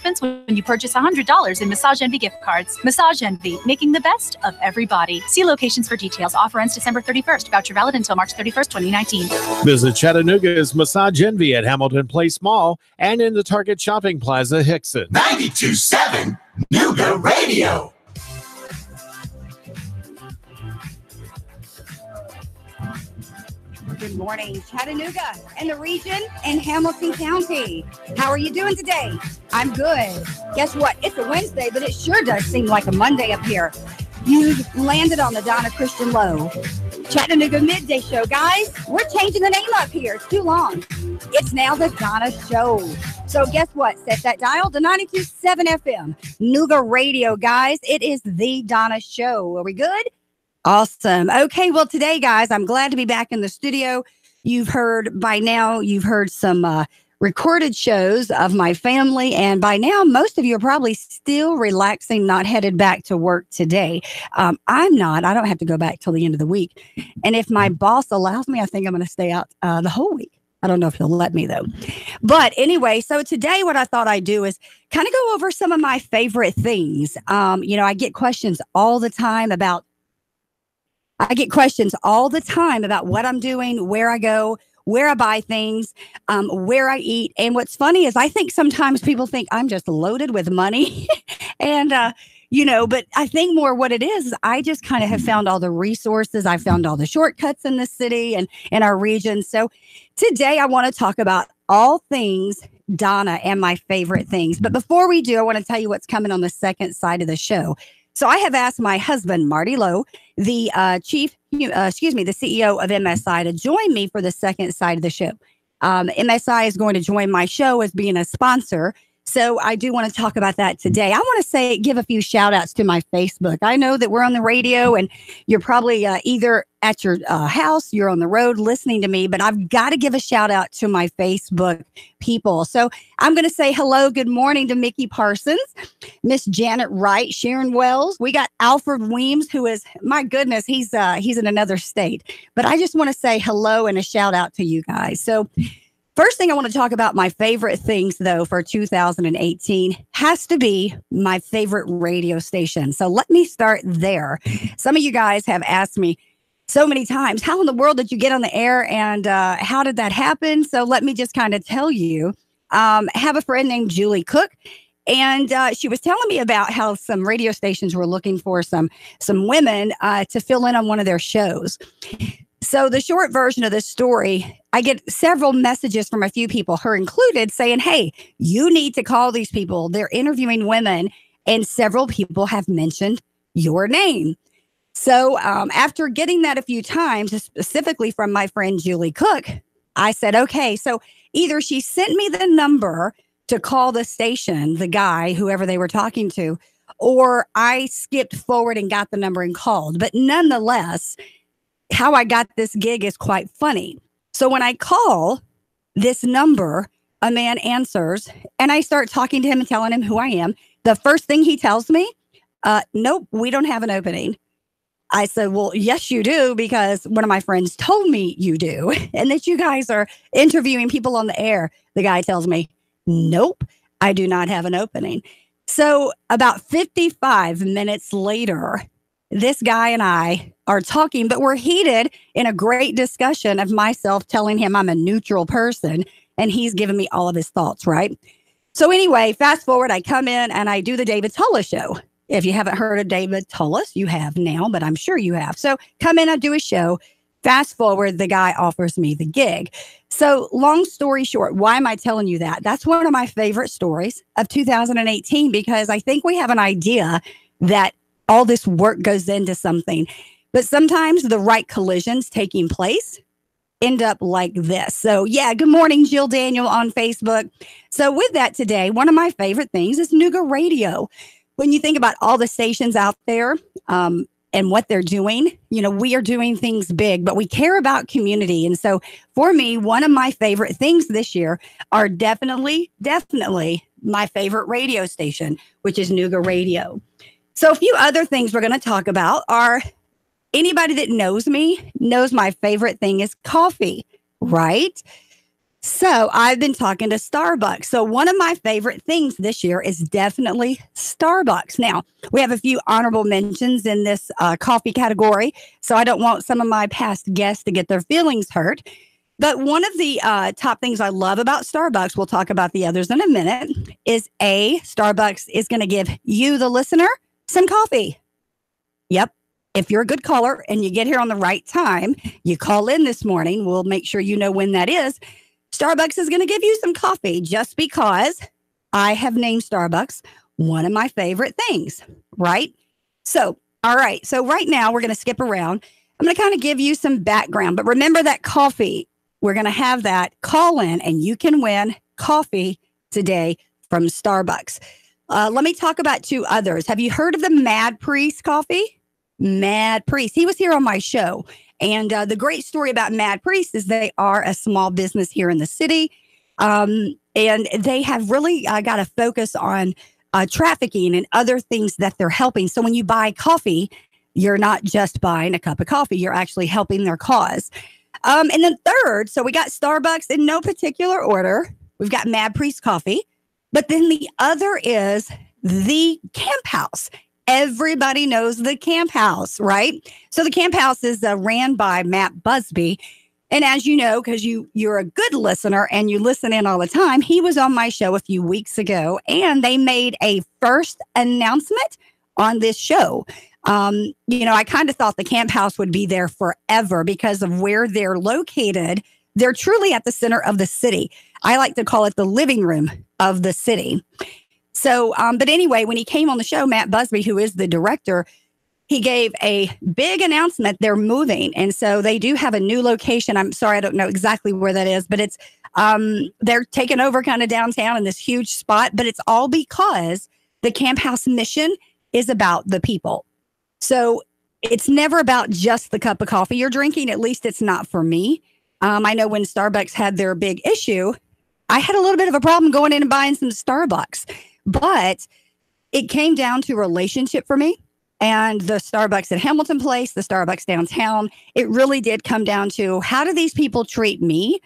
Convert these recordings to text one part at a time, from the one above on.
endorsements when you purchase $100 in Massage Envy gift cards. Massage Envy, making the best of every body. See locations for details. Offer ends December 31st. Voucher valid until March 31st, 2019. Visit Chattanooga's Massage Envy at Hamilton Place Mall and in the Target Shopping Plaza, Hickson. 92.7 Nooga Radio. Good morning, Chattanooga and the region and Hamilton County. How are you doing today? I'm good. Guess what? It's a Wednesday, but it sure does seem like a Monday up here. You've landed on the Donna Christian Lowe Chattanooga Midday Show. Guys, we're changing the name up here. It's too long. It's now the Donna Show. So guess what? Set that dial to 92.7 FM. Nooga Radio, guys. It is the Donna Show. Are we good? Awesome. Okay, well, today, guys, I'm glad to be back in the studio. You've heard some recorded shows of my family, and by now, most of you are probably still relaxing, not headed back to work today. I'm not. I don't have to go back till the end of the week. And if my boss allows me, I think I'm going to stay out the whole week. I don't know if he'll let me, though. But anyway, so today what I thought I'd do is kind of go over some of my favorite things. I get questions all the time about what I'm doing, where I go, where I buy things, where I eat. And what's funny is I think sometimes people think I'm just loaded with money. And, but I think more what it is I just kind of have found all the resources. I found all the shortcuts in the city and in our region. So today I want to talk about all things Donna and my favorite things. But before we do, I want to tell you what's coming on the second side of the show. So I have asked my husband, Marty Lowe, the CEO of MSI, to join me for the second side of the show. MSI is going to join my show as being a sponsor. So I do want to talk about that today. I want to give a few shout outs to my Facebook. I know that we're on the radio and you're probably either at your house, you're on the road listening to me, but I've got to give a shout out to my Facebook people. So I'm going to say hello, good morning to Mickey Parsons, Miss Janet Wright, Sharon Wells. We got Alfred Weems, who is, my goodness, he's in another state. But I just want to say hello and a shout out to you guys. So first thing I want to talk about my favorite things, though, for 2018 has to be my favorite radio station. So let me start there. Some of you guys have asked me so many times, how in the world did you get on the air and how did that happen? So let me just kind of tell you, I have a friend named Julie Cook, and she was telling me about how some radio stations were looking for some women to fill in on one of their shows. So the short version of this story, I get several messages from a few people, her included, saying, hey, you need to call these people. They're interviewing women. And several people have mentioned your name. So after getting that a few times, specifically from my friend Julie Cook, I said, okay, so either she sent me the number to call the station, the guy, whoever they were talking to, or I skipped forward and got the number and called. But nonetheless, how I got this gig is quite funny. So when I call this number, a man answers and I start talking to him and telling him who I am. The first thing he tells me, nope, we don't have an opening. I said, well, yes, you do, because one of my friends told me you do and that you guys are interviewing people on the air. The guy tells me, nope, I do not have an opening. So about 55 minutes later, this guy and I are talking, but we're heated in a great discussion of myself telling him I'm a neutral person, and he's giving me all of his thoughts, right? So anyway, fast forward, I come in and I do the David Tullis show. If you haven't heard of David Tullis, you have now, but I'm sure you have. So come in, I do a show. Fast forward, the guy offers me the gig. So long story short, why am I telling you that? That's one of my favorite stories of 2018, because I think we have an idea that all this work goes into something. But sometimes the right collisions taking place end up like this. So yeah, good morning, Jill Daniel on Facebook. So with that today, one of my favorite things is Nooga Radio. When you think about all the stations out there and what they're doing, we are doing things big, but we care about community. And so for me, one of my favorite things this year are definitely my favorite radio station, which is Nooga Radio. So a few other things we're going to talk about are, anybody that knows me knows my favorite thing is coffee, right? So I've been talking to Starbucks. So one of my favorite things this year is definitely Starbucks. Now, we have a few honorable mentions in this coffee category. So I don't want some of my past guests to get their feelings hurt. But one of the top things I love about Starbucks, we'll talk about the others in a minute, is Starbucks is going to give you, the listener, some coffee. Yep. If you're a good caller and you get here on the right time, you call in this morning, we'll make sure you know when that is. Starbucks is going to give you some coffee just because I have named Starbucks one of my favorite things, right? So, all right. So right now we're going to skip around. I'm going to kind of give you some background, but remember that coffee, we're going to have that call in and you can win coffee today from Starbucks. Let me talk about two others. Have you heard of the Mad Priest coffee? Mad Priest. He was here on my show. And the great story about Mad Priest is they are a small business here in the city. And they have really got to focus on trafficking and other things that they're helping. So when you buy coffee, you're not just buying a cup of coffee. You're actually helping their cause. And then third, so we got Starbucks in no particular order. We've got Mad Priest coffee. But then the other is the Camp House. Everybody knows the Camp House, right? So the Camp House is ran by Matt Busby. And as you know, because you're a good listener and you listen in all the time, he was on my show a few weeks ago and they made a first announcement on this show. I kind of thought the Camp House would be there forever because of where they're located. They're truly at the center of the city. I like to call it the living room of the city. So, but anyway, when he came on the show, Matt Busby, who is the director, he gave a big announcement. They're moving. And so they do have a new location. I'm sorry, I don't know exactly where that is, but it's, they're taking over kind of downtown in this huge spot, but it's all because the Camp House mission is about the people. So it's never about just the cup of coffee you're drinking. At least it's not for me. I know when Starbucks had their big issue, I had a little bit of a problem going in and buying some Starbucks. But it came down to relationship for me and the Starbucks at Hamilton Place, the Starbucks downtown. It really did come down to how do these people treat me?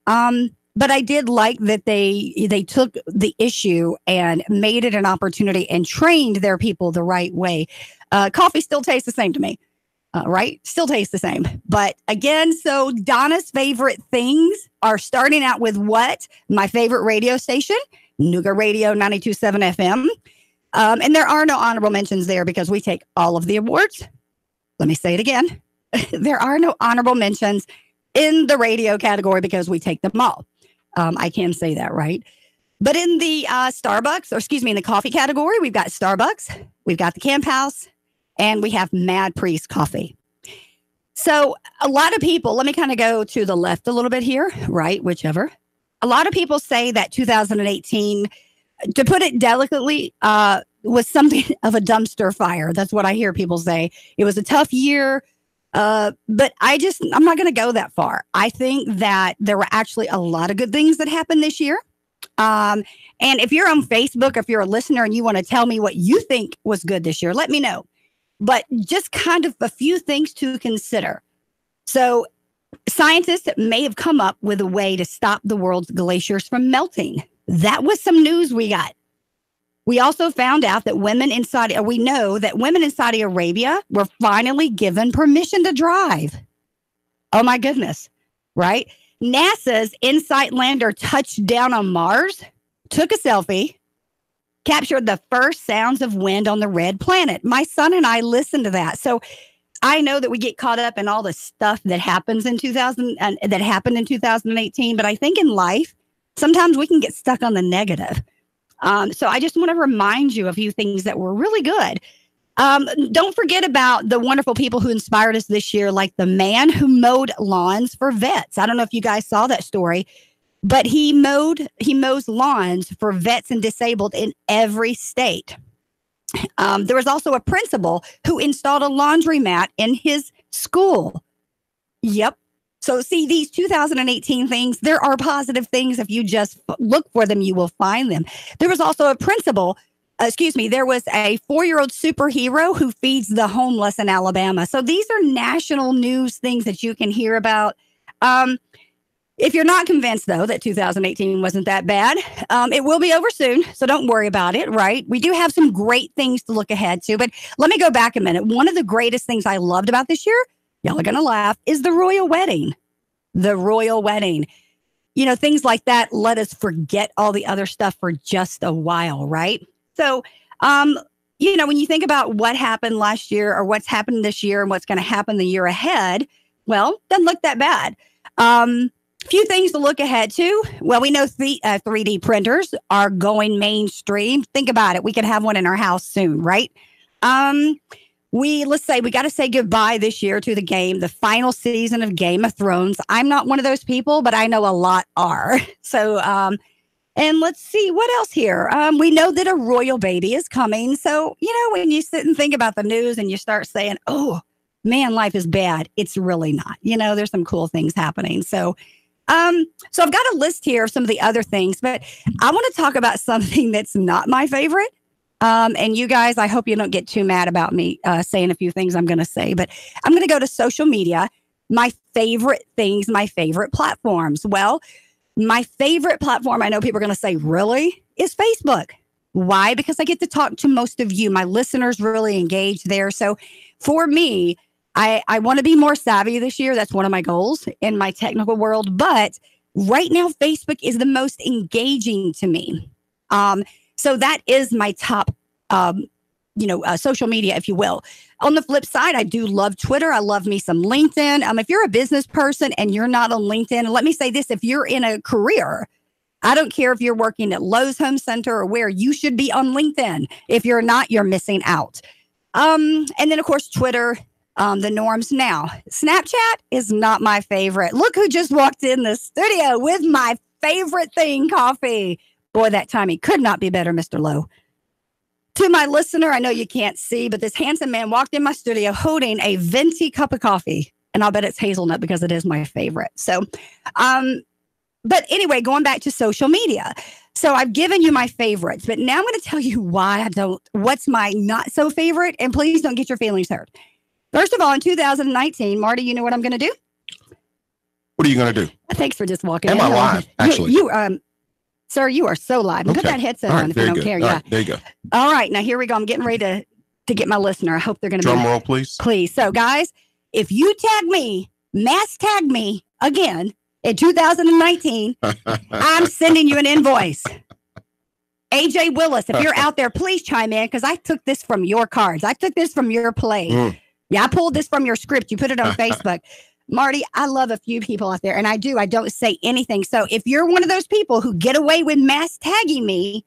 But I did like that they took the issue and made it an opportunity and trained their people the right way. Coffee still tastes the same to me, right? Still tastes the same. But again, so Donna's favorite things are starting out with what? My favorite radio station, Chattanooga Radio 92.7 FM. And there are no honorable mentions there because we take all of the awards. Let me say it again. There are no honorable mentions in the radio category because we take them all. I can say that, right? But in the in the coffee category, we've got Starbucks, we've got the Camp House, and we have Mad Priest coffee. So a lot of people, let me kind of go to the left a little bit here, right? Whichever. A lot of people say that 2018, to put it delicately, was something of a dumpster fire. That's what I hear people say. It was a tough year, but I'm not going to go that far. I think that there were actually a lot of good things that happened this year. And if you're on Facebook, if you're a listener and you want to tell me what you think was good this year, let me know. But just kind of a few things to consider. So scientists may have come up with a way to stop the world's glaciers from melting. That was some news we got. We also found out that we know that women in Saudi Arabia were finally given permission to drive. Oh my goodness, right? NASA's InSight lander touched down on Mars, took a selfie, captured the first sounds of wind on the red planet. My son and I listened to that. So I know that we get caught up in all the stuff that happens in 2018, but I think in life, sometimes we can get stuck on the negative. So I just want to remind you of a few things that were really good. Don't forget about the wonderful people who inspired us this year, like the man who mowed lawns for vets. I don't know if you guys saw that story, but he mows lawns for vets and disabled in every state. There was also a principal who installed a laundromat in his school. Yep. So see, these 2018 things, there are positive things. If you just look for them, you will find them. There was also a there was a 4-year-old superhero who feeds the homeless in Alabama. So these are national news things that you can hear about. If you're not convinced, though, that 2018 wasn't that bad, it will be over soon. So don't worry about it, right? We do have some great things to look ahead to. But let me go back a minute. One of the greatest things I loved about this year, y'all are going to laugh, is the royal wedding. The royal wedding. You know, things like that let us forget all the other stuff for just a while, right? So, you know, when you think about what happened last year or what's happened this year and what's going to happen the year ahead, well, doesn't look that bad. Few things to look ahead to. Well, we know 3D printers are going mainstream. Think about it. We could have one in our house soon, right? We got to say goodbye this year to the final season of Game of Thrones. I'm not one of those people, but I know a lot are. So, and let's see what else here. We know that a royal baby is coming. So, you know, when you sit and think about the news and you start saying, oh, man, life is bad. It's really not. You know, there's some cool things happening. So I've got a list here of some of the other things, but I want to talk about something that's not my favorite. And you guys, I hope you don't get too mad about me saying a few things I'm going to say, but I'm going to go to social media. My favorite things, my favorite platforms. Well, my favorite platform, I know people are going to say, really, is Facebook. Why? Because I get to talk to most of you. My listeners really engage there. So for me, I want to be more savvy this year. That's one of my goals in my technical world. But right now, Facebook is the most engaging to me. So that is my top, social media, if you will. On the flip side, I do love Twitter. I love me some LinkedIn. If you're a business person and you're not on LinkedIn, and let me say this, if you're in a career, I don't care if you're working at Lowe's Home Center or where, you should be on LinkedIn. If you're not, you're missing out. And then, of course, Twitter. The norms now. Snapchat is not my favorite. Look who just walked in the studio with my favorite thing, coffee. Boy, that timing could not be better, Mr. Lowe. To my listener, I know you can't see, but this handsome man walked in my studio holding a venti cup of coffee. And I'll bet it's hazelnut because it is my favorite. So, but anyway, going back to social media. So I've given you my favorites, but now I'm going to tell you what's my not so favorite. And please don't get your feelings hurt. First of all, in 2019, Marty, you know what I'm going to do? What are you going to do? Thanks for just walking in. Am I live, actually? Sir, you are so live. Okay. Put that headset on if you don't care. All yeah. Right, there you go. All right. Now, here we go. I'm getting ready to get my listener. I hope they're going to drum roll, please. Please. So, guys, if you mass tag me again in 2019, I'm sending you an invoice. AJ Willis, if you're out there, please chime in because I took this from your cards. I took this from your play. Yeah, I pulled this from your script. You put it on Facebook. Marty, I love a few people out there, and I don't say anything. So if you're one of those people who get away with mass tagging me,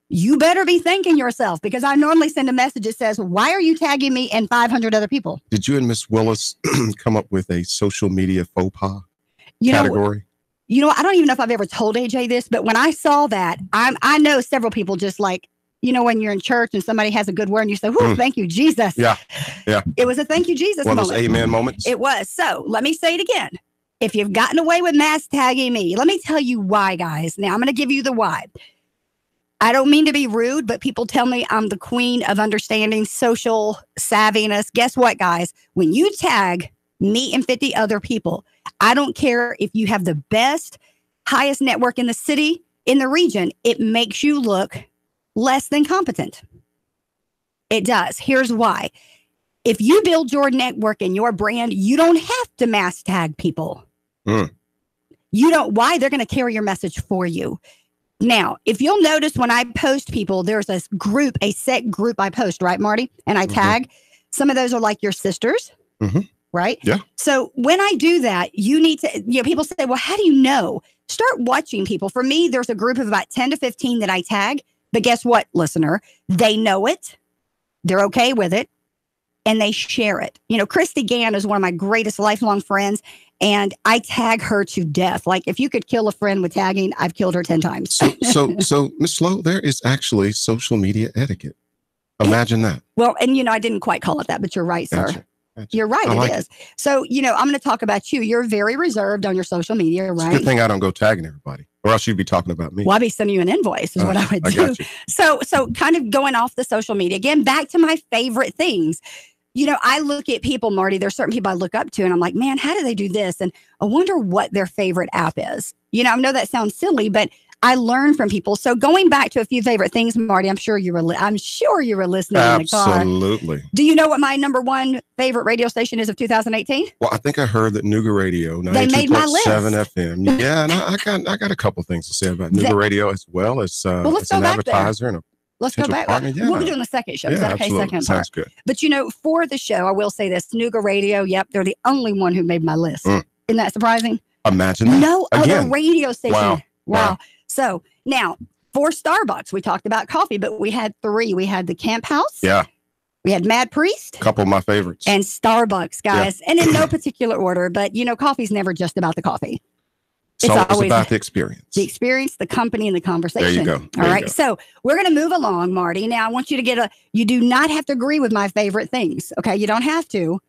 you better be thanking yourself because I normally send a message that says, why are you tagging me and 500 other people? Did you and Miss Willis come up with a social media faux pas category? I don't even know if I've ever told AJ this, but when I saw that, I know several people just like, when you're in church and somebody has a good word and you say, thank you, Jesus. Yeah. It was a thank you, Jesus One moment. of those amen moments. It was. So let me say it again. If you've gotten away with mass tagging me, let me tell you why, guys. Now I'm going to give you the why. I don't mean to be rude, but people tell me I'm the queen of understanding social savviness. Guess what, guys? When you tag me and 50 other people, I don't care if you have the best, highest network in the city, in the region, it makes you look less than competent. It does. Here's why. If you build your network and your brand, you don't have to mass tag people. You don't. Why? They're going to carry your message for you. Now, if you'll notice when I post people, there's a set group I post, right, Marty? And I tag. Some of those are like your sisters, right? Yeah. So when I do that, you need to, people say, well, how do you know? Start watching people. For me, there's a group of about 10 to 15 that I tag. But guess what, listener? They know it. They're okay with it. And they share it. Christy Gann is one of my greatest lifelong friends. And I tag her to death. Like if you could kill a friend with tagging, I've killed her 10 times. So Ms. Lowe, there is actually social media etiquette. Imagine that. Well, and I didn't quite call it that, but you're right, sir. Gotcha. You're right. Like it is. So, I'm going to talk about you. You're very reserved on your social media, right? It's a good thing I don't go tagging everybody, or else you'd be talking about me. Well, I'd be sending you an invoice is what I would do. So kind of going off the social media again, back to my favorite things. I look at people, Marty, there's certain people I look up to and I'm like, man, how do they do this? And I wonder what their favorite app is. I know that sounds silly, but I learn from people. So going back to a few favorite things, Marty, I'm sure you were listening in the car. Absolutely. Do you know what my number one favorite radio station is of 2018? Well, I think I heard that Nooga Radio, They made my list. 92.7 FM. Yeah, and I got a couple things to say about Nooga Radio as well as let's an go back advertiser and a Let's go back. partner. Yeah. We'll be doing the second show. Yeah, Is that okay? absolutely. Second part. Sounds good. But for the show, I will say this: Nooga Radio. Yep, they're the only one who made my list. Isn't that surprising? Imagine that. No Again. other radio station. Wow. So now for Starbucks, we talked about coffee, but we had 3. We had the Camp House. Yeah. We had Mad Priest. A couple of my favorites. And Starbucks, guys. Yeah. And in no particular order, but coffee's never just about the coffee. It's always about the experience. The experience, the company, and the conversation. There you go. All right. So we're going to move along, Marty. Now I want you to you do not have to agree with my favorite things. Okay. You don't have to,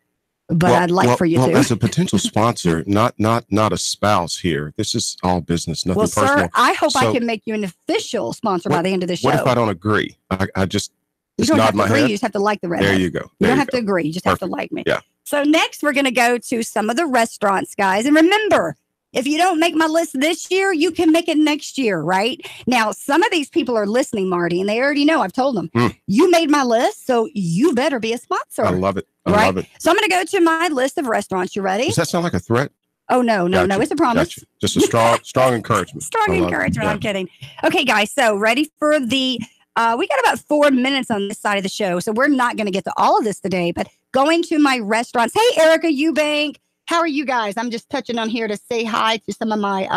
but I'd like for you to. As a potential sponsor, not a spouse here. This is all business, nothing personal. Sir, I hope I can make you an official sponsor by the end of the show. What if I don't agree? I just you don't nod have to my agree. head. You just have to like the red. There you go. You don't have to agree. You just have to like me. Yeah. So next we're going to go to some of the restaurants, guys. And remember, if you don't make my list this year, you can make it next year, right? Now, some of these people are listening, Marty, and they already know. I've told them, you made my list, so you better be a sponsor. I love it. I love it. So I'm going to go to my list of restaurants. You ready? Does that sound like a threat? Oh, no. It's a promise. Gotcha. Just a strong encouragement. Strong encouragement. I'm kidding. Okay, guys. So ready for we got about 4 minutes on this side of the show, so we're not going to get to all of this today, but going to my restaurants. Hey, Erica Eubank. How are you guys? I'm just touching on here to say hi to some of my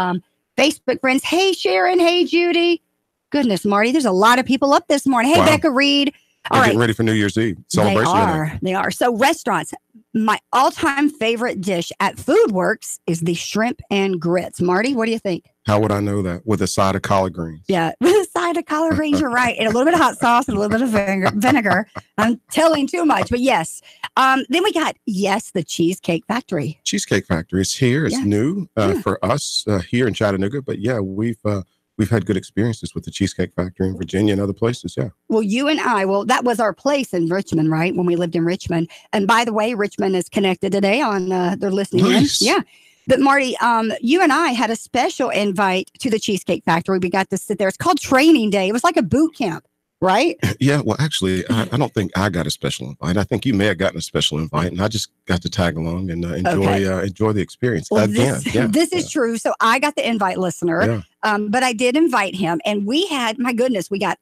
Facebook friends. Hey, Sharon. Hey, Judy. Goodness, Marty, there's a lot of people up this morning. Hey, Becca Reed. All right. Getting ready for New Year's Eve celebration. They are. So restaurants, my all-time favorite dish at Foodworks is the shrimp and grits. Marty, what do you think? How would I know that? With a side of collard greens. Yeah, with a side of collard greens, you're right. And a little bit of hot sauce and a little bit of vinegar. I'm telling too much, but yes. Then we got, the Cheesecake Factory. Cheesecake Factory is here. It's new for us here in Chattanooga. But we've had good experiences with the Cheesecake Factory in Virginia and other places. Yeah. Well, you and I, that was our place in Richmond, right? When we lived in Richmond. And by the way, Richmond is connected today on their listening. Nice. Yeah. But Marty, you and I had a special invite to the Cheesecake Factory. We got to sit there. It's called Training Day. It was like a boot camp, right? Yeah. Well, actually, I don't think I got a special invite. I think you may have gotten a special invite, and I just got to tag along and enjoy the experience. Well, this is true. So I got the invite, listener. Yeah. But I did invite him, and we had, my goodness, we got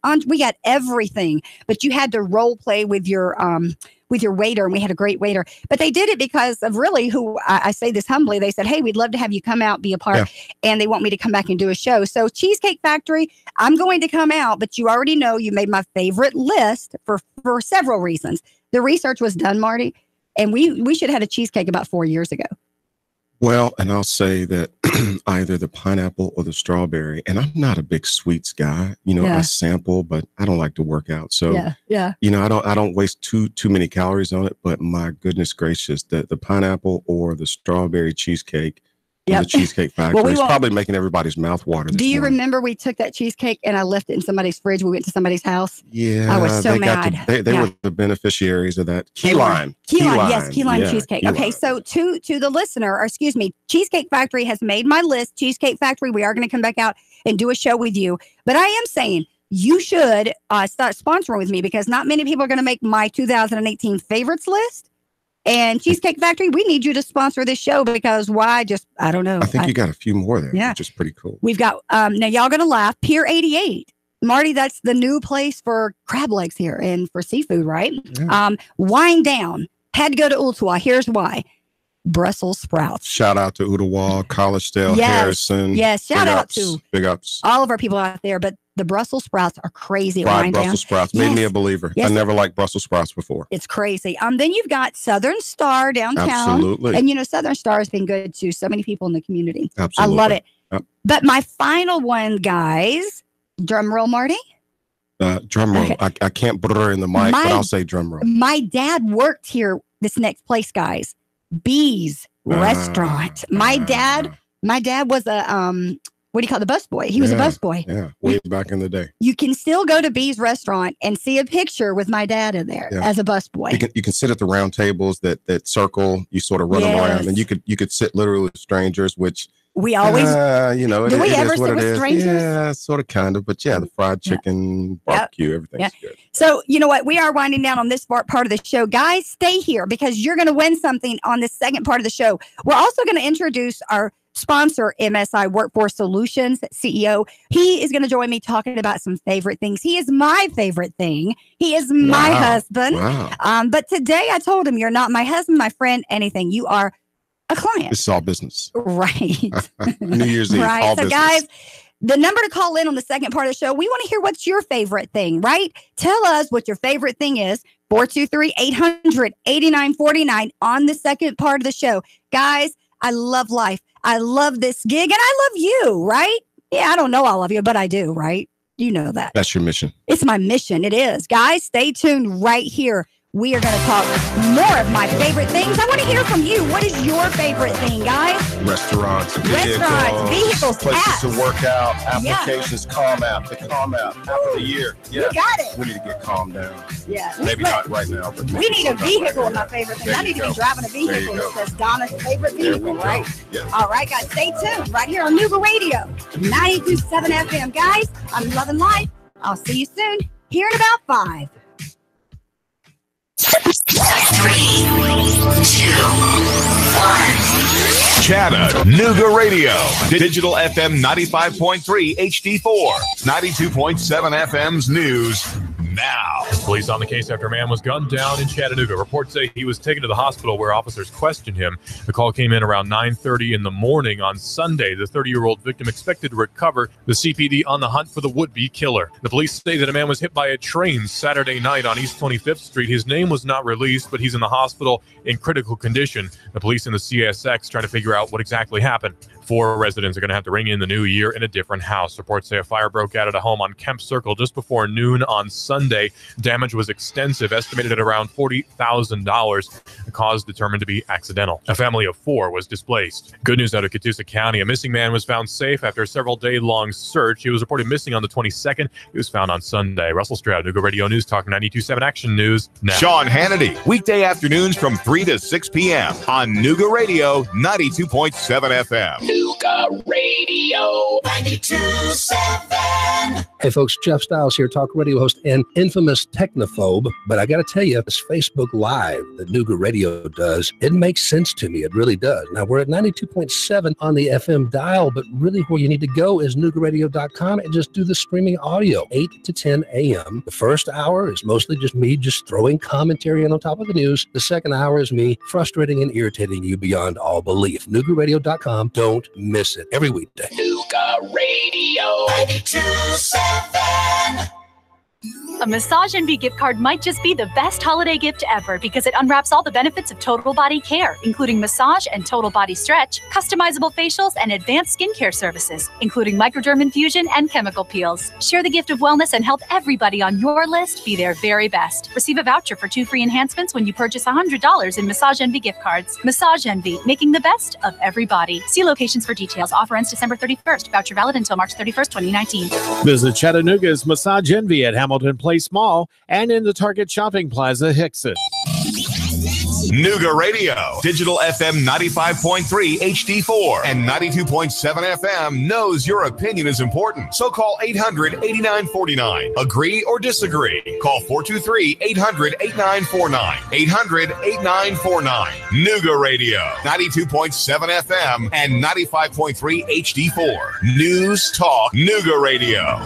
everything. But you had to role play with your waiter, and we had a great waiter. But they did it because of really who I say this humbly. They said, "Hey, we'd love to have you come out, be a part," and they want me to come back and do a show. So Cheesecake Factory, I'm going to come out, but you already know you made my favorite list for several reasons. The research was done, Marty, and we should have had a cheesecake about 4 years ago. Well, and I'll say that either the pineapple or the strawberry, and I'm not a big sweets guy, I sample, but I don't like to work out. So, I don't waste too many calories on it, but my goodness gracious, the pineapple or the strawberry cheesecake, the Cheesecake Factory is probably making everybody's mouth water. Do you remember we took that cheesecake and I left it in somebody's fridge? We went to somebody's house. Yeah. I was so mad. They were the beneficiaries of that. Key lime. Yes, key lime cheesecake. Okay, so to the listener, or excuse me, Cheesecake Factory has made my list. Cheesecake Factory, we are going to come back out and do a show with you. But I am saying you should start sponsoring with me because not many people are going to make my 2018 favorites list. And Cheesecake Factory, we need you to sponsor this show because why? I don't know. I think you got a few more there, which is pretty cool. We've got, now y'all going to laugh, Pier 88. Marty, that's the new place for crab legs here and for seafood, right? Yeah. Wind Down. Had to go to Ooltewah. Here's why. Brussels sprouts. Shout out to Ooltewah, Collegedale, Harrison. Yes, shout out to big ups. All of our people out there, but the Brussels sprouts are crazy. Fried Brussels sprouts made me a believer. Yes. I never liked Brussels sprouts before. It's crazy. Then you've got Southern Star downtown. Absolutely. And Southern Star has been good to so many people in the community. Absolutely. I love it. Yep. But my final one, guys, drum roll, Marty. Drum roll. Okay. I can't blur in the mic, but I'll say drum roll. My dad worked here, this next place, guys. Bees Restaurant. My dad was what do you call the busboy? He was a busboy. Yeah, way back in the day. You can still go to B's restaurant and see a picture with my dad in there as a busboy. You can sit at the round tables that circle. You sort of run them around, and you could sit literally with strangers, which we always, do we ever sit with strangers? Yeah, sort of, kind of, but the fried chicken, barbecue, everything's good. So you know what? We are winding down on this part of the show. Guys, stay here because you're going to win something on this second part of the show. We're also going to introduce our sponsor, MSI Workforce Solutions CEO. He is going to join me talking about some favorite things. He is my favorite thing. He is my husband. Wow. But today I told him, you're not my husband, my friend, anything. You are a client. This is all business. Right. New Year's Eve. Right. All so business. Guys, the number to call in on the second part of the show, we want to hear what's your favorite thing, right? Tell us what your favorite thing is. 423-800-8949 on the second part of the show. Guys, I love life. I love this gig, and I love you, right? Yeah, I don't know all of you, but I do, right? You know that. That's your mission. It's my mission. It is. Guys, stay tuned right here. We are going to talk more of my favorite things. I want to hear from you. What is your favorite thing, guys? Restaurants, vehicles, places apps. to work out, applications, Calm app, the Calm app, app of the year. Yeah. You got it. We need to get calmed down. Yeah. Maybe not right now, but we need a vehicle, my favorite thing. I need to be driving a vehicle that says Donna's favorite vehicle, right? Yeah. All right, guys, stay tuned right here on Nougat Radio, 92.7 FM. Guys, I'm loving life. I'll see you soon here in about 5. 3, 2, 1. Chattanooga Radio. Digital FM 95.3 HD4. 92.7 FM's news. Now. Police on the case after a man was gunned down in Chattanooga. Reports say he was taken to the hospital where officers questioned him. The call came in around 9:30 in the morning on Sunday. The 30-year-old victim expected to recover. The CPD on the hunt for the would-be killer. The police say that a man was hit by a train Saturday night on East 25th Street. His name was not released, but he's in the hospital in critical condition. The police and the CSX trying to figure out what exactly happened. 4 residents are going to have to ring in the new year in a different house. Reports say a fire broke out at a home on Kemp Circle just before noon on Sunday. Damage was extensive, estimated at around $40,000. The cause determined to be accidental. A family of 4 was displaced. Good news out of Catoosa County. A missing man was found safe after a several-day-long search. He was reported missing on the 22nd. He was found on Sunday. Russell Stroud, Nougat Radio News Talk 92.7 Action News now. Sean Hannity, weekday afternoons from 3 to 6 p.m. on Nougat Radio 92.7 FM. Nougat Radio 92.7. Hey folks, Jeff Stiles here, talk radio host and infamous technophobe. But I got to tell you, this Facebook Live that Nougat Radio does, it makes sense to me. It really does. Now, we're at 92.7 on the FM dial, but really where you need to go is nougatradio.com and just do the streaming audio, 8 to 10 a.m. The first hour is mostly just me just throwing commentary in on top of the news. The second hour is me frustrating and irritating you beyond all belief. nougatradio.com. Don't miss it every weekday. Nougat Radio 92.7. A Massage Envy gift card might just be the best holiday gift ever because it unwraps all the benefits of total body care, including massage and total body stretch, customizable facials, and advanced skincare services, including microderm infusion and chemical peels. Share the gift of wellness and help everybody on your list be their very best. Receive a voucher for 2 free enhancements when you purchase $100 in Massage Envy gift cards. Massage Envy, making the best of everybody. See locations for details. Offer ends December 31st. Voucher valid until March 31st, 2019. Visit Chattanooga's Massage Envy at Hamilton Place Mall and in the Target Shopping Plaza, Hickson. Nougat Radio, Digital FM 95.3 HD4 and 92.7 FM knows your opinion is important. So call 800-8949. Agree or disagree? Call 423-800-8949. 800-8949. Nougat Radio, 92.7 FM and 95.3 HD4. News Talk Nougat Radio.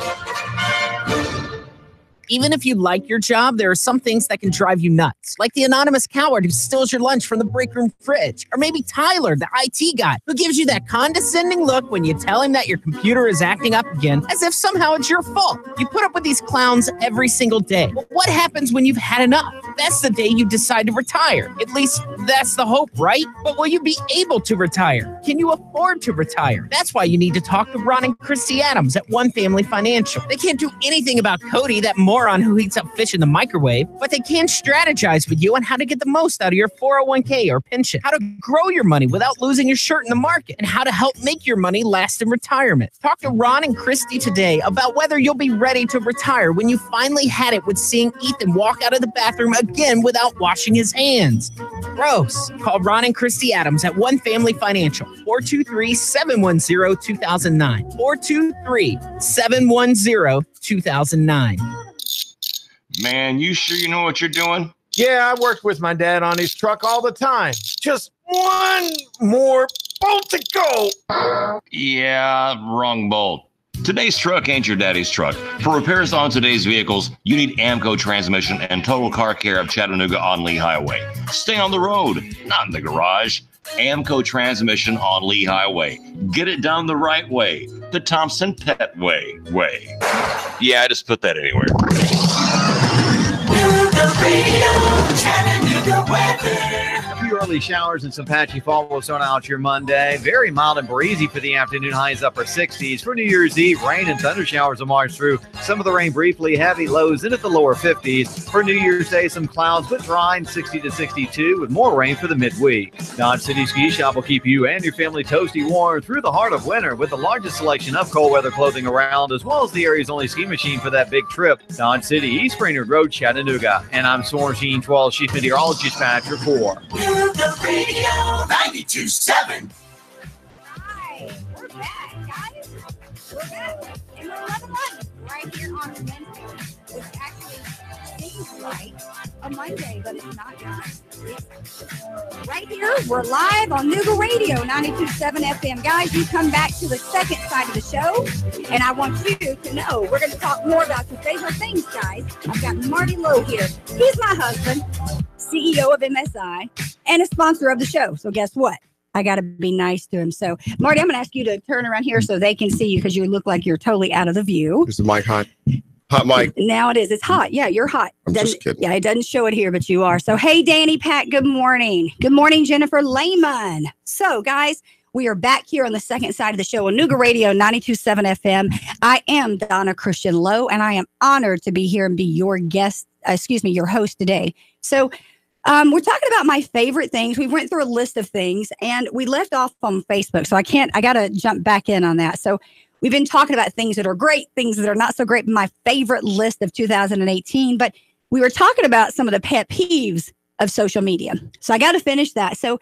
Even if you like your job, there are some things that can drive you nuts, like the anonymous coward who steals your lunch from the break room fridge, or maybe Tyler, the IT guy, who gives you that condescending look when you tell him that your computer is acting up again, as if somehow it's your fault. You put up with these clowns every single day. But what happens when you've had enough? That's the day you decide to retire. At least that's the hope, right? But will you be able to retire? Can you afford to retire? That's why you need to talk to Ron and Christy Adams at One Family Financial. They can't do anything about Cody, that moron who heats up fish in the microwave, but they can strategize with you on how to get the most out of your 401k or pension, how to grow your money without losing your shirt in the market, and how to help make your money last in retirement. Talk to Ron and Christy today about whether you'll be ready to retire when you finally had it with seeing Ethan walk out of the bathroom again without washing his hands. Gross. Call Ron and Christy Adams at One Family Financial, 423-710-2009, 423-710-2009. Man, you sure you know what you're doing? Yeah, I worked with my dad on his truck all the time. Just one more bolt to go. Yeah, wrong bolt. Today's truck ain't your daddy's truck. For repairs on today's vehicles, you need Amco Transmission and Total Car Care of Chattanooga on Lee Highway. Stay on the road, not in the garage. Amco Transmission on Lee Highway. Get it done the right way. The Thompson Pet way. Yeah, I just put that anywhere. A few early showers and some patchy fall will start out your Monday. Very mild and breezy for the afternoon, highs upper 60s. For New Year's Eve, rain and thunder showers will march through. Some of the rain briefly, heavy lows in at the lower 50s. For New Year's Day, some clouds but dry and 60 to 62 with more rain for the midweek. Dodge City Ski Shop will keep you and your family toasty warm through the heart of winter with the largest selection of cold weather clothing around, as well as the area's only ski machine for that big trip. Dodge City, East Brainerd Road, Chattanooga. And I'm Storm Sheen 12, Chief Meteorologist Patch Report. The radio 92.7. Hi, we're back, guys. We're back. And we're 11 right here on Wednesday, which actually seems like a Monday, but it's not, guys. Right here, we're live on Nooga Radio 92.7 FM. Guys, you come back to the second side of the show, and I want you to know we're going to talk more about your favorite things, guys. I've got Marty Lowe here. He's my husband, CEO of MSI, and a sponsor of the show. So guess what? I got to be nice to him. So, Marty, I'm going to ask you to turn around here so they can see you because you look like you're totally out of the view. Is the mic hot? Hot mic. Now it is. It's hot. Yeah, you're hot. I'm just kidding. Yeah, it doesn't show it here, but you are. So, hey, Danny, Pat, good morning. Good morning, Jennifer Lehman. So, guys, we are back here on the second side of the show on Nooga Radio 92.7 FM. I am Donna Christian Lowe, and I am honored to be here and be your guest, your host today. So, we're talking about my favorite things. We went through a list of things, and we left off on Facebook. So I got to jump back in on that. So we've been talking about things that are great, things that are not so great, my favorite list of 2018. But we were talking about some of the pet peeves of social media. So I got to finish that. So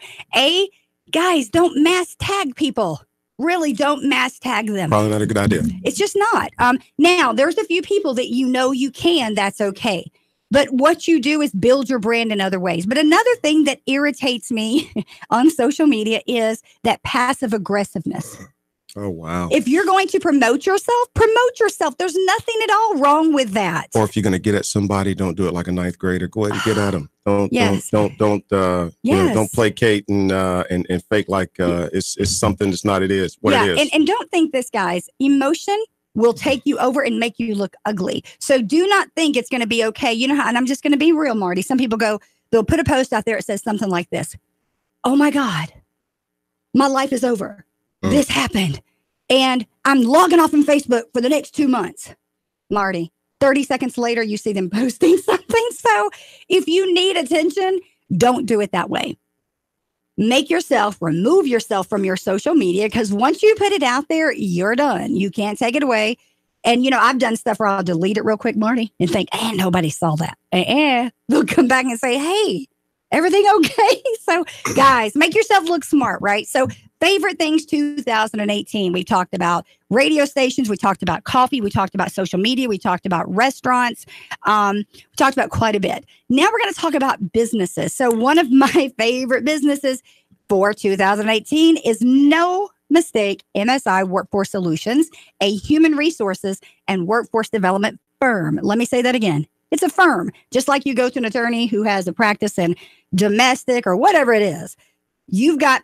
guys, don't mass tag people. Really don't mass tag them. Probably not a good idea. It's just not. Now, there's a few people that you can. That's okay. But what you do is build your brand in other ways. But another thing that irritates me on social media is that passive aggressiveness. Oh, wow. If you're going to promote yourself, promote yourself. There's nothing at all wrong with that. Or if you're going to get at somebody, don't do it like a ninth grader. Go ahead and get at them. Don't placate and fake like it's something that's not. It is what it is. And don't think this, guys. Emotion will take you over and make you look ugly. So do not think it's going to be okay. You know how, and I'm just going to be real, Marty. Some people they'll put a post out there. It says something like this. Oh my God, my life is over. This happened. And I'm logging off from Facebook for the next 2 months. Marty, 30 seconds later, you see them posting something. So if you need attention, don't do it that way. Remove yourself from your social media, because once you put it out there, you're done. You can't take it away. And, I've done stuff where I'll delete it real quick, Marty, and think, nobody saw that. They'll come back and say, hey, everything okay? So, guys, make yourself look smart, right? So, favorite things 2018. We talked about radio stations. We talked about coffee. We talked about social media. We talked about restaurants. We talked about quite a bit. Now we're going to talk about businesses. So one of my favorite businesses for 2018 is no mistake, MSI Workforce Solutions, a human resources and workforce development firm. Let me say that again. It's a firm. Just like you go to an attorney who has a practice in domestic or whatever it is. You've got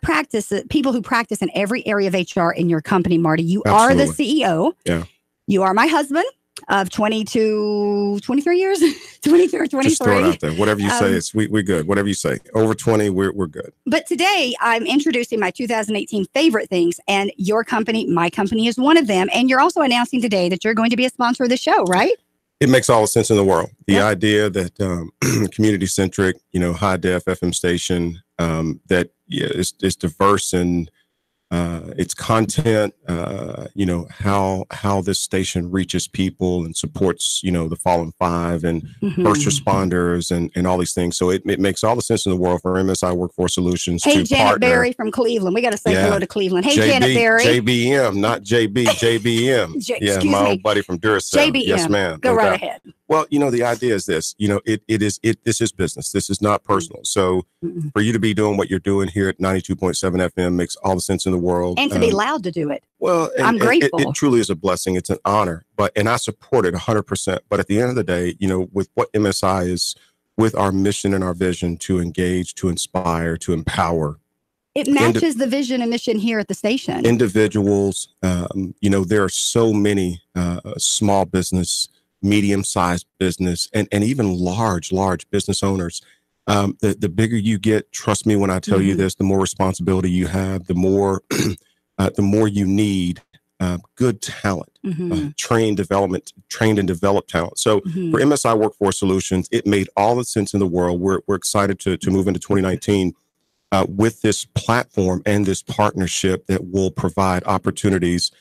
people who practice in every area of HR in your company, Marty. You Absolutely. Are the CEO. Yeah. You are my husband. of 22, 23 years, 22 or 23. Just throw it out there. Whatever you say, we're good. Whatever you say. Over 20, we're good. But today I'm introducing my 2018 favorite things, and your company, my company, is one of them. And you're also announcing today that you're going to be a sponsor of the show, right? It makes all the sense in the world. The idea that community-centric, high def FM station that is diverse in its content, how this station reaches people and supports, the fallen five and first responders and all these things. So it makes all the sense in the world for MSI Workforce Solutions. Hey, to Janet partner. Berry from Cleveland. We got to say hello to Cleveland. Hey, Janet Berry. JBM, not JB, JBM. My old buddy from Duracell. JBM. Yes, ma'am. Go right ahead. Well, the idea is this, this is business. This is not personal. So for you to be doing what you're doing here at 92.7 FM makes all the sense in the world. And to be allowed to do it. Well, I'm grateful. It truly is a blessing. It's an honor, and I support it 100%. But at the end of the day, with what MSI is, with our mission and our vision to engage, to inspire, to empower. It matches the vision and mission here at the station. Individuals, there are so many small business, medium-sized business, and even large business owners. The bigger you get, trust me when I tell you this, the more responsibility you have, the more you need good talent, trained and developed talent. So for MSI Workforce Solutions, it made all the sense in the world. We're excited to move into 2019 with this platform and this partnership that will provide opportunities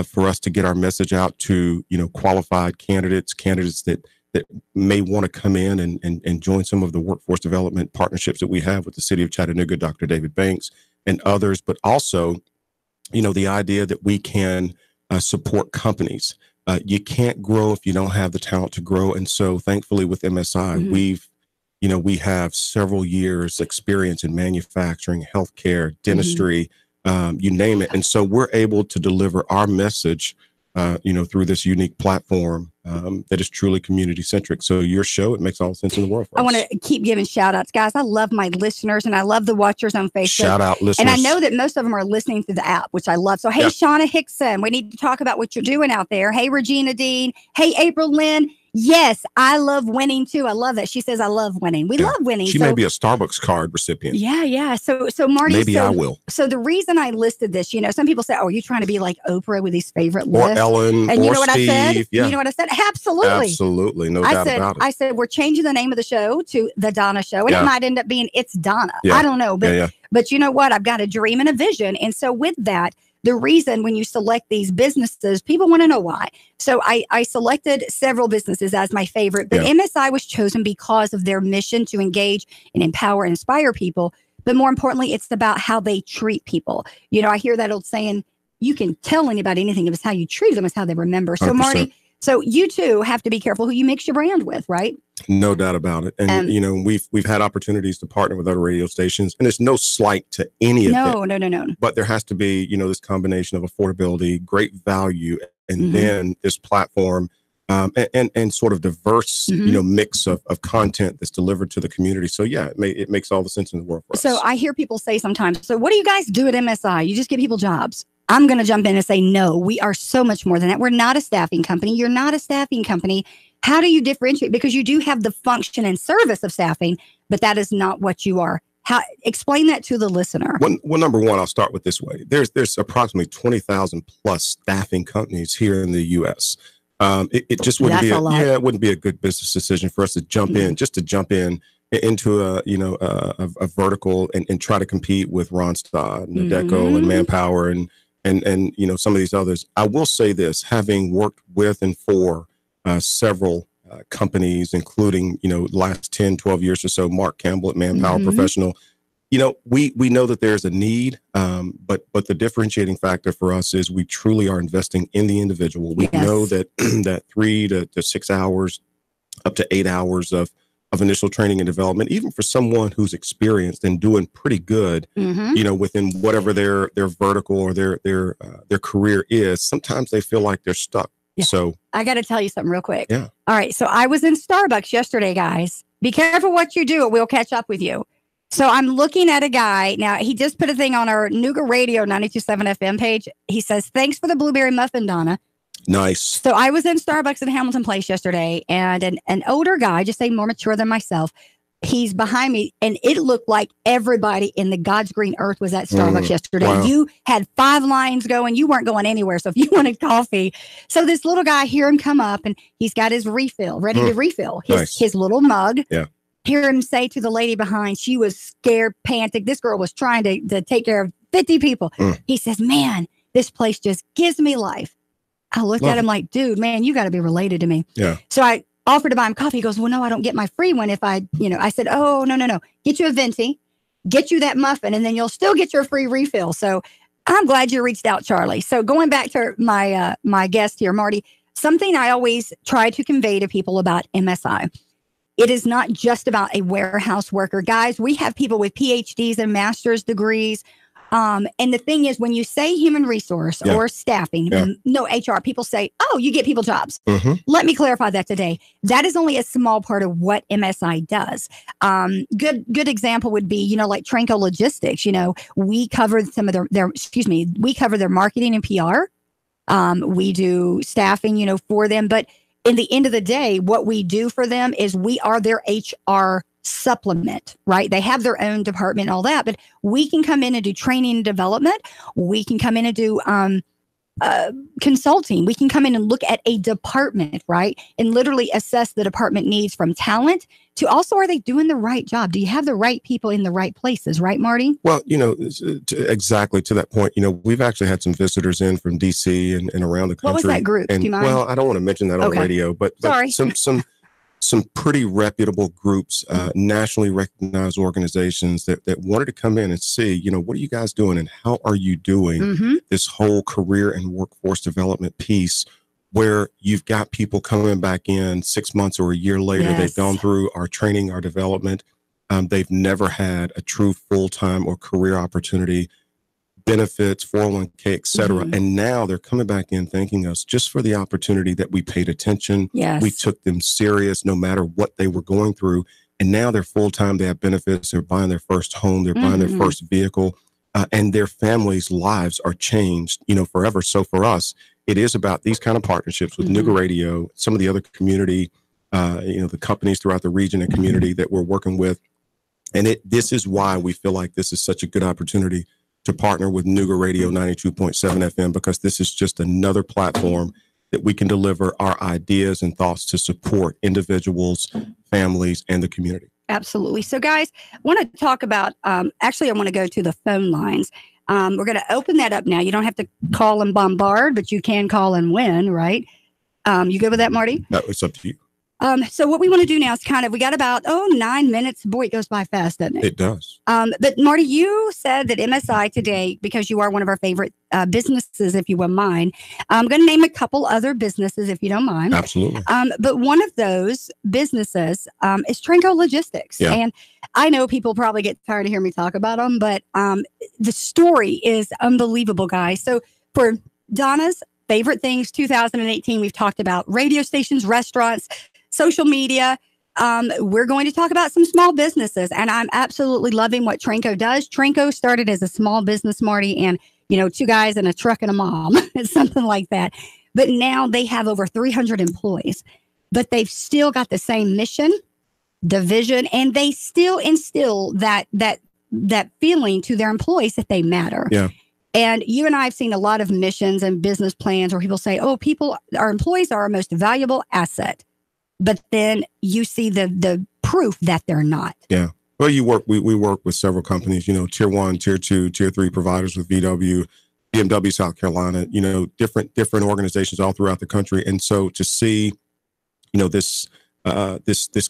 for us to get our message out to, qualified candidates that may want to come in and join some of the workforce development partnerships that we have with the city of Chattanooga, Dr. David Banks and others, but also, the idea that we can support companies. You can't grow if you don't have the talent to grow. And so thankfully with MSI, we have several years experience in manufacturing, healthcare, dentistry, you name it. And so we're able to deliver our message, through this unique platform that is truly community centric. So your show, it makes all sense in the world for us. I want to keep giving shout outs, guys. I love my listeners and I love the watchers on Facebook. Shout out listeners. And I know that most of them are listening through the app, which I love. So, hey, Shauna Hickson, we need to talk about what you're doing out there. Hey, Regina Dean. Hey, April Lynn. Yes, I love winning too. I love that. She says, I love winning. We love winning. She may be a Starbucks card recipient. Yeah. So Marty, maybe I will. So the reason I listed this, some people say, oh, are you trying to be like Oprah with these favorite lists? Or Ellen, and or what Steve. I said? Yeah. You know what I said? Absolutely. No doubt about it. I said, we're changing the name of the show to The Donna Show. And it might end up being It's Donna. Yeah. I don't know. But you know what? I've got a dream and a vision. And so with that, the reason when you select these businesses, people want to know why. So I selected several businesses as my favorite, but MSI was chosen because of their mission to engage and empower and inspire people. But more importantly, it's about how they treat people. I hear that old saying, you can tell anybody anything. If it's how you treat them, it's how they remember. So 100%. Marty, so you too have to be careful who you mix your brand with, right? No doubt about it. And, we've had opportunities to partner with other radio stations, and there's no slight to any of them. No. But there has to be, this combination of affordability, great value, and then this platform and sort of diverse, mix of content that's delivered to the community. So, it makes all the sense in the world for us. So I hear people say sometimes, so what do you guys do at MSI? You just give people jobs. I'm going to jump in and say, no, we are so much more than that. We're not a staffing company. You're not a staffing company. How do you differentiate? Because you do have the function and service of staffing, but that is not what you are. Explain that to the listener. Well, number one, I'll start with this way. There's approximately 20,000 plus staffing companies here in the U.S. It just wouldn't it wouldn't be a good business decision for us to jump in into a vertical and try to compete with Randstad and Adecco and Manpower and some of these others. I will say this, having worked with and for several companies, including, last 10, 12 years or so, Mark Campbell at Manpower Professional, we know that there's a need, but the differentiating factor for us is we truly are investing in the individual. We know that that 3 to 6 hours, up to 8 hours of initial training and development, even for someone who's experienced and doing pretty good, within whatever their vertical or their career is, sometimes they feel like they're stuck. Yeah. So I got to tell you something real quick. Yeah. All right. So I was in Starbucks yesterday, guys. Be careful what you do. We'll catch up with you. So I'm looking at a guy. Now, he just put a thing on our Nougat Radio 92.7 FM page. He says, thanks for the blueberry muffin, Donna. Nice. So I was in Starbucks in Hamilton Place yesterday, and an older guy, just say more mature than myself, he's behind me, and it looked like everybody in the God's green earth was at Starbucks yesterday. Wow. You had 5 lines going. You weren't going anywhere. So if you wanted coffee, so this little guy, hear him come up, and he's got his refill, ready to refill his little mug. Yeah. Hear him say to the lady behind, she was scared, panting. This girl was trying to take care of 50 people. He says, man, this place just gives me life. I looked at him like, dude, man, you got to be related to me. Yeah. So I offered to buy him coffee. He goes, well, no, I don't get my free one if I said, oh, no. Get you a venti, get you that muffin, and then you'll still get your free refill. So I'm glad you reached out, Charlie. So going back to my guest here, Marty, something I always try to convey to people about MSI. It is not just about a warehouse worker. Guys, we have people with PhDs and master's degrees. And the thing is, when you say human resource or staffing, no HR, people say, oh, you get people jobs. Let me clarify that today. That is only a small part of what MSI does. Good example would be, like Tranco Logistics. We cover some of we cover their marketing and PR. We do staffing, for them. But in the end of the day, what we do for them is we are their HR supplement, right? They have their own department and all that, but we can come in and do training and development. We can come in and do consulting. We can come in and look at a department, right? And literally assess the department needs, from talent to also, are they doing the right job? Do you have the right people in the right places, right, Marty? Well, exactly to that point, we've actually had some visitors in from DC and around the country. What was that group? And, do you mind? Well, I don't want to mention that on radio, but some pretty reputable groups, nationally recognized organizations that wanted to come in and see, what are you guys doing and how are you doing this whole career and workforce development piece, where you've got people coming back in 6 months or a year later. They've gone through our training, our development. They've never had a true full-time or career opportunity, benefits, 401k, et cetera. And now they're coming back in thanking us just for the opportunity that we paid attention. We took them serious no matter what they were going through. And now they're full-time. They have benefits. They're buying their first home. They're buying their first vehicle. And their families' lives are changed, forever. So for us, it is about these kind of partnerships with Nooga Radio, some of the other community, the companies throughout the region and community that we're working with. And this is why we feel like this is such a good opportunity to partner with Nooga Radio 92.7 FM, because this is just another platform that we can deliver our ideas and thoughts to support individuals, families, and the community. Absolutely. So, guys, I want to talk about, actually, I want to go to the phone lines. We're going to open that up now. You don't have to call and bombard, but you can call and win, right? You good with that, Marty? No, it's up to you. So what we want to do now is we got about 9 minutes. Boy, it goes by fast, doesn't it? It does. But Marty, you said that MSI today, because you are one of our favorite businesses, if you wouldn't mind, I'm going to name a couple other businesses, if you don't mind. Absolutely. But one of those businesses is Tranco Logistics. Yeah. And I know people probably get tired of hearing me talk about them, but the story is unbelievable, guys. So for Donna's favorite things, 2018, we've talked about radio stations, restaurants, social media. We're going to talk about some small businesses, and I'm absolutely loving what Tranco does. Tranco started as a small business, Marty, and 2 guys and a truck and a mom, something like that. But now they have over 300 employees, but they've still got the same mission, the vision, and they still instill that feeling to their employees that they matter. Yeah. And you and I have seen a lot of missions and business plans where people say, our employees are our most valuable asset. But then you see the proof that they're not. Yeah. Well, we work with several companies, tier 1, tier 2, tier 3 providers with VW, BMW, South Carolina, different organizations all throughout the country. And so to see, this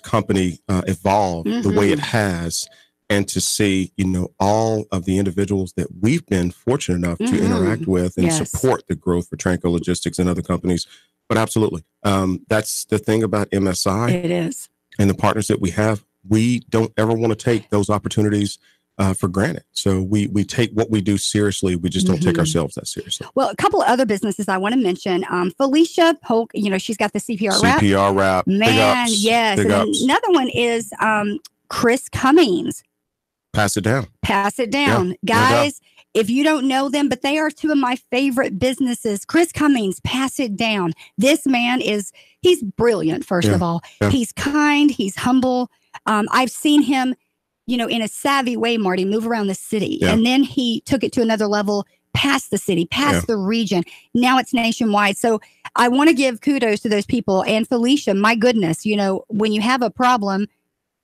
company evolve the way it has, and to see, all of the individuals that we've been fortunate enough to interact with and support the growth for Tranco Logistics and other companies. But absolutely. That's the thing about MSI. It is. And the partners that we have. We don't ever want to take those opportunities for granted. So we take what we do seriously. We just don't take ourselves that seriously. Well, a couple of other businesses I want to mention. Felicia Polk, she's got the CPR wrap. CPR wrap. Man, yes. Big And ups. another one is Chris Cummings. Pass it down. Pass it down. Yeah, Guys, if you don't know them, but they are two of my favorite businesses. Chris Cummings, Pass It Down. This man he's brilliant, first of all. Yeah. He's kind, he's humble. I've seen him, in a savvy way, Marty, move around the city. Yeah. And then he took it to another level past the city, past the region. Now it's nationwide. So I want to give kudos to those people. And Felicia, my goodness, when you have a problem,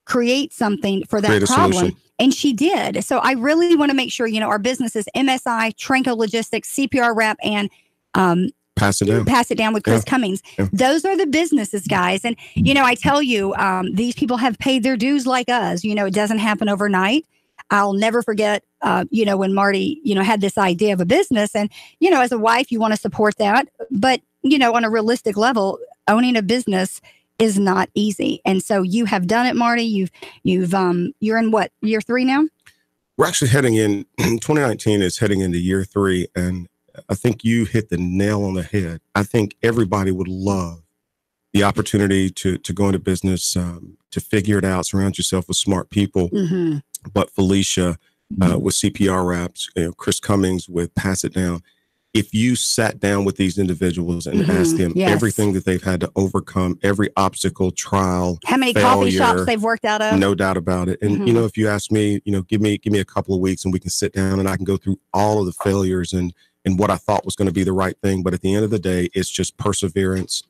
create something for that problem. Solution. And she did. So I really want to make sure, our businesses, MSI, Tranco Logistics, CPR Wrap, and Pass It Down with Chris Cummings. Yeah. Those are the businesses, guys. And, I tell you, these people have paid their dues like us. It doesn't happen overnight. I'll never forget, when Marty, had this idea of a business. And, as a wife, you want to support that. But, on a realistic level, owning a business is not easy. And so you have done it, Marty. You're in what, year 3 now? We're actually heading in 2019 is heading into year 3. And I think you hit the nail on the head. I think everybody would love the opportunity to go into business, to figure it out, surround yourself with smart people. Mm-hmm. But Felicia with CPR Wraps, Chris Cummings with Pass It Down. If you sat down with these individuals and asked them everything that they've had to overcome, every obstacle, trial, how many coffee shops they've worked out of, no doubt about it. And if you ask me, give me a couple of weeks and we can sit down and I can go through all of the failures and what I thought was going to be the right thing. But at the end of the day, it's just perseverance,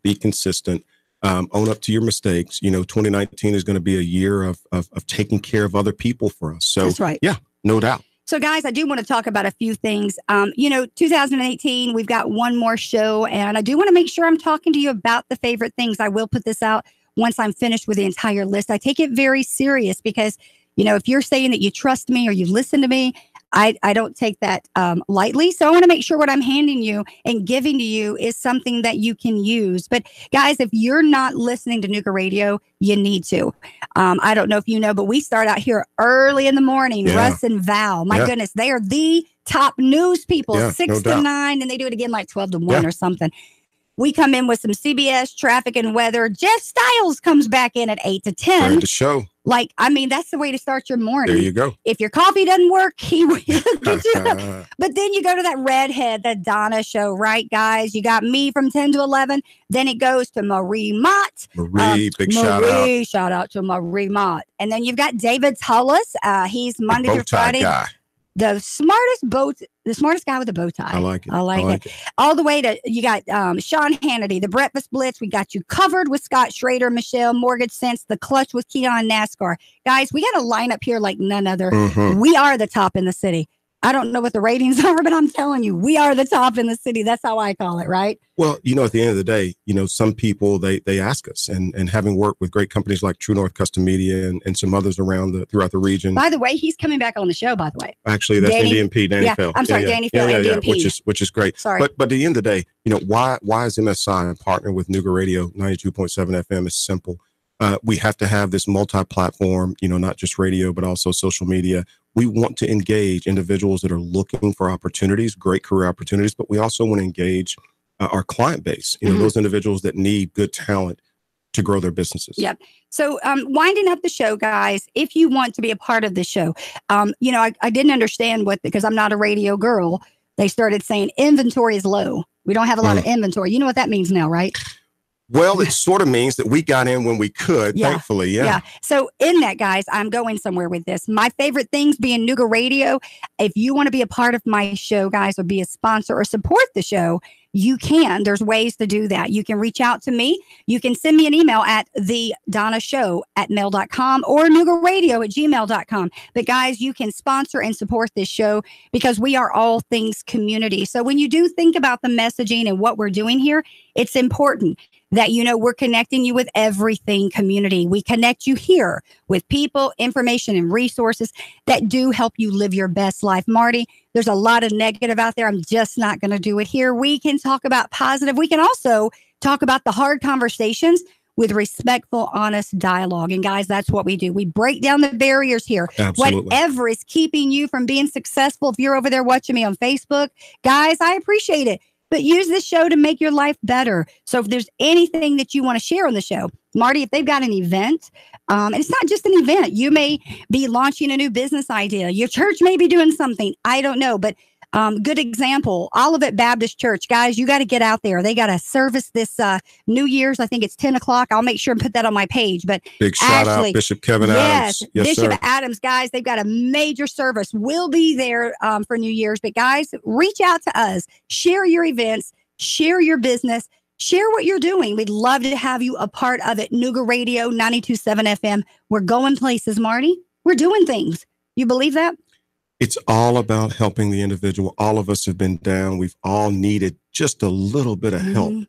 be consistent, own up to your mistakes. 2019 is going to be a year of taking care of other people for us. So that's right. Yeah, no doubt. So, guys, I do want to talk about a few things. 2018, we've got one more show, and I do want to make sure I'm talking to you about the favorite things. I will put this out once I'm finished with the entire list. I take it very serious because, if you're saying that you trust me or you listen to me, I don't take that lightly. So I want to make sure what I'm handing you and giving to you is something that you can use. But guys, if you're not listening to Nooga Radio, you need to. I don't know if you know, but we start out here early in the morning. Yeah. Russ and Val, my goodness, they are the top news people, 6 to 9, and they do it again like 12 to 1 or something. We come in with some CBS traffic and weather. Jeff Styles comes back in at 8 to 10. Ready to show. That's the way to start your morning. There you go. If your coffee doesn't work, he will get you up. But then you go to that redhead, the Donna show, right, guys? You got me from 10 to 11. Then it goes to Marie Mott. Big shout out. Shout out to Marie Mott. And then you've got David Tullis. He's Monday through Friday. Guy. The smartest guy with a bow tie. I like it. I like it. All the way to, you got Sean Hannity, the Breakfast Blitz. We got you covered with Scott Schrader, Michelle, Mortgage Sense, The Clutch with Keon NASCAR. Guys, we got a lineup here like none other. Mm-hmm. We are the top in the city. I don't know what the ratings are, but I'm telling you, we are the top in the city. That's how I call it, right? Well, at the end of the day, some people, they ask us, and having worked with great companies like True North Custom Media and some others throughout the region. By the way, he's coming back on the show, by the way. Actually, that's NDMP, Danny Fell. I'm sorry, Danny Fell, NDMP. Which is great. Sorry. But at the end of the day, why is MSI partnering with Nooga Radio 92.7 FM is simple. We have to have this multi-platform, not just radio, but also social media. We want to engage individuals that are looking for opportunities, great career opportunities, but we also want to engage our client base, those individuals that need good talent to grow their businesses. Yep. So winding up the show, guys, if you want to be a part of the show, I didn't understand because I'm not a radio girl. They started saying inventory is low. We don't have a lot of inventory. You know what that means now, right? Well, it sort of means that we got in when we could, thankfully. Yeah. So in that, guys, I'm going somewhere with this. My favorite things being Nooga Radio. If you want to be a part of my show, guys, or be a sponsor or support the show, you can. There's ways to do that. You can reach out to me. You can send me an email at thedonnashow@mail.com or noogaradio@gmail.com. But guys, you can sponsor and support this show because we are all things community. So when you do think about the messaging and what we're doing here, it's important that, we're connecting you with everything community. We connect you here with people, information, and resources that do help you live your best life. Marty, there's a lot of negative out there. I'm just not going to do it here. We can talk about positive. We can also talk about the hard conversations with respectful, honest dialogue. And guys, that's what we do. We break down the barriers here. Absolutely. Whatever is keeping you from being successful, if you're over there watching me on Facebook, guys, I appreciate it. But use this show to make your life better. So if there's anything that you want to share on the show, Marty, if they've got an event, and it's not just an event, you may be launching a new business idea. Your church may be doing something. I don't know, but good example, Olivet Baptist Church. Guys, you got to get out there. They got a service this New Year's. I think it's 10 o'clock. I'll make sure and put that on my page. But big shout out, Bishop Kevin Adams. Yes, Bishop Adams, guys, they've got a major service. We'll be there for New Year's. But guys, reach out to us. Share your events. Share your business. Share what you're doing. We'd love to have you a part of it. Nooga Radio, 92.7 FM. We're going places, Marty. We're doing things. You believe that? It's all about helping the individual. All of us have been down. We've all needed just a little bit of help.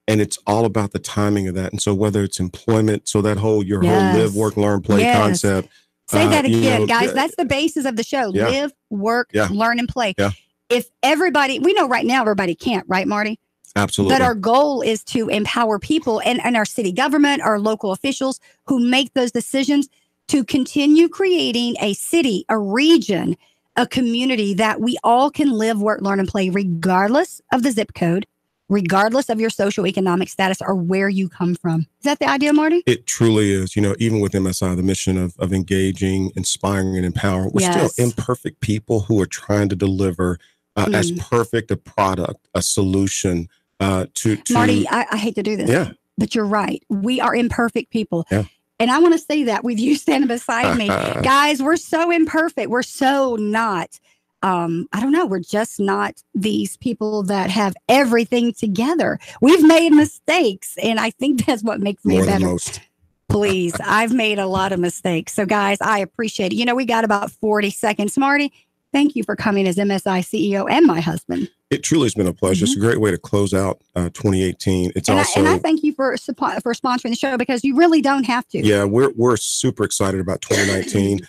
And it's all about the timing of that. And so whether it's employment, so that whole live, work, learn, play concept. Say that again, guys. That's the basis of the show. Yeah. Live, work, learn, and play. Yeah. If everybody, we know right now everybody can't, right, Marty? Absolutely. But our goal is to empower people and our city government, our local officials who make those decisions to continue creating a city, a region, a community that we all can live, work, learn, and play regardless of the zip code, regardless of your socioeconomic status or where you come from. Is that the idea, Marty? It truly is. You know, even with MSI, the mission of engaging, inspiring, and empowering, we're still imperfect people who are trying to deliver as perfect a product, a solution to Marty, I hate to do this, but you're right. We are imperfect people. Yeah. And I want to say that with you standing beside me. Guys, we're so imperfect. We're so not, I don't know, we're just not these people that have everything together. We've made mistakes, and I think that's what makes me better. Most. Please, I've made a lot of mistakes. So, guys, I appreciate it. You know, we got about 40 seconds. Marty, thank you for coming as MSI CEO and my husband. It truly has been a pleasure. It's a great way to close out 2018. I thank you for sponsoring the show because you really don't have to. Yeah, we're super excited about 2019.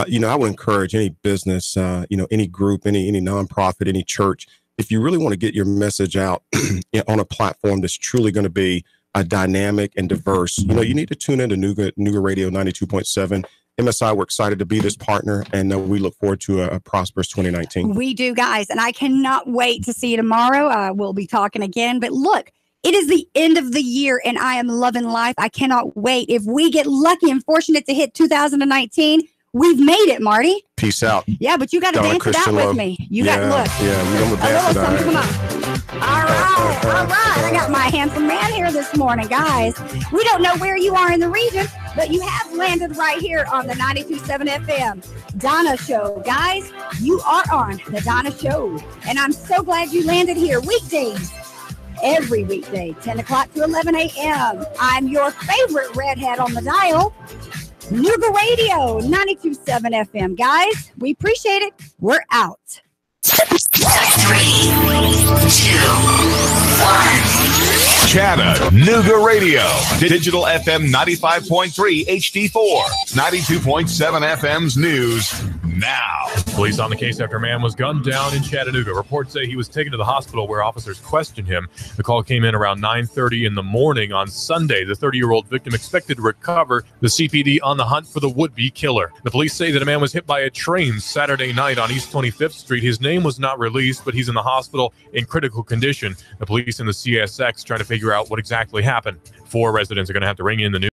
You know, I would encourage any business, any group, any nonprofit, any church, if you really want to get your message out on a platform that's truly going to be dynamic and diverse, you know, you need to tune into Nooga Radio 92.7. MSI, we're excited to be this partner, and we look forward to a prosperous 2019. We do, guys, and I cannot wait to see you tomorrow. We'll be talking again. But look, it is the end of the year, and I am loving life. I cannot wait. If we get lucky and fortunate to hit 2019, we've made it, Marty. Peace out. Yeah, but you got to dance it out with me. You got look. Yeah, we're going to dance it out. Come on. All right. I got my handsome man here this morning, guys. We don't know where you are in the region, but you have landed right here on the 92.7 FM Donna Show. Guys, you are on the Donna Show, and I'm so glad you landed here. Weekdays, every weekday, 10 o'clock to 11 a.m. I'm your favorite redhead on the dial, Nooga Radio, 92.7 FM. Guys, we appreciate it. We're out. 3, 2, 1. Chattanooga Radio, Digital FM 95.3 HD4, 92.7 FM's news now. Police on the case after a man was gunned down in Chattanooga. Reports say he was taken to the hospital where officers questioned him. The call came in around 9:30 in the morning on Sunday. The 30-year-old victim expected to recover. The CPD on the hunt for the would-be killer. The police say that a man was hit by a train Saturday night on East 25th Street. His name was not released, but he's in the hospital in critical condition. The police and the CSX trying to figure out what exactly happened. 4 residents are going to have to ring in the news.